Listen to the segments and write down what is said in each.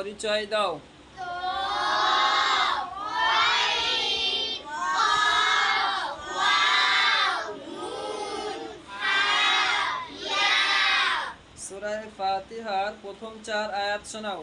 পরিচয় দাও। সূরা ফাতিহার প্রথম 4 আয়াত শোনাও।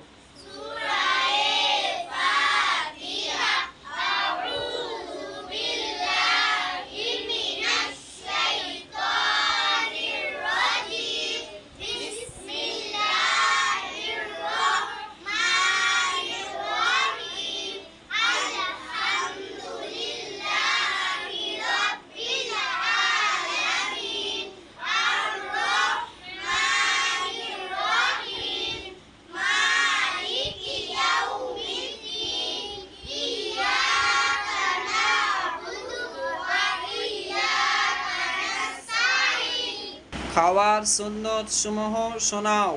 খাওয়ার সুন্নত সমূহ শোনাও।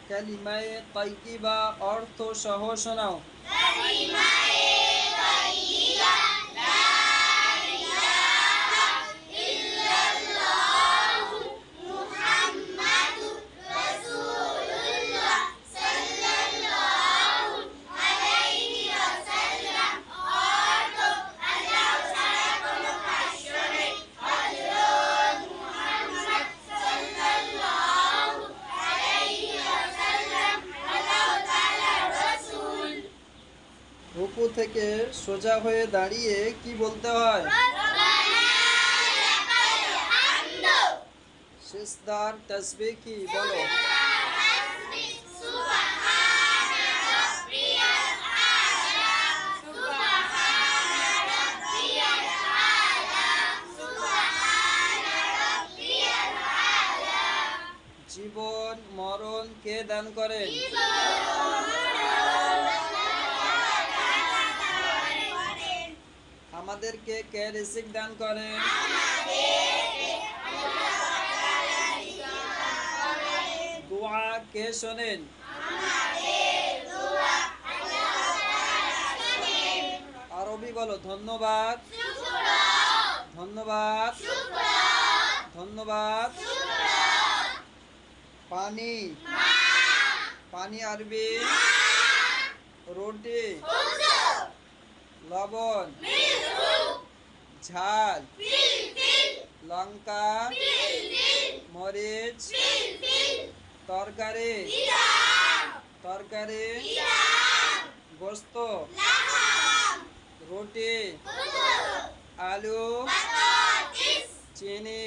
কালিমায়ে তাইয়্যিবা অর্থ সহ শোনাও। রুকু থেকে সোজা হয়ে দাঁড়িয়ে কি বলতে হয়? সিজদার তাসবিহ কি বলো? জীবন মরণ কে দান করেন? আমাদেরকে কে রিজিক দান করেন? দোয়া কে শোনেন? আরবি বলো। ধন্যবাদ, ধন্যবাদ, ধন্যবাদ। পানি, পানি আরবি। রুটি, লবণ, ঝাল, লঙ্কা, মরিচ, তরকারি, তরকারি, গোস্ত, রুটি, আলু, চিনি,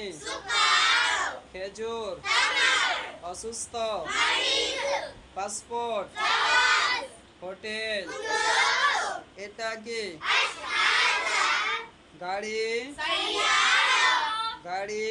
খেজুর, অসুস্থ, পাসপোর্ট, হোটেল। এটা কি? গাড়ি, গাড়ি,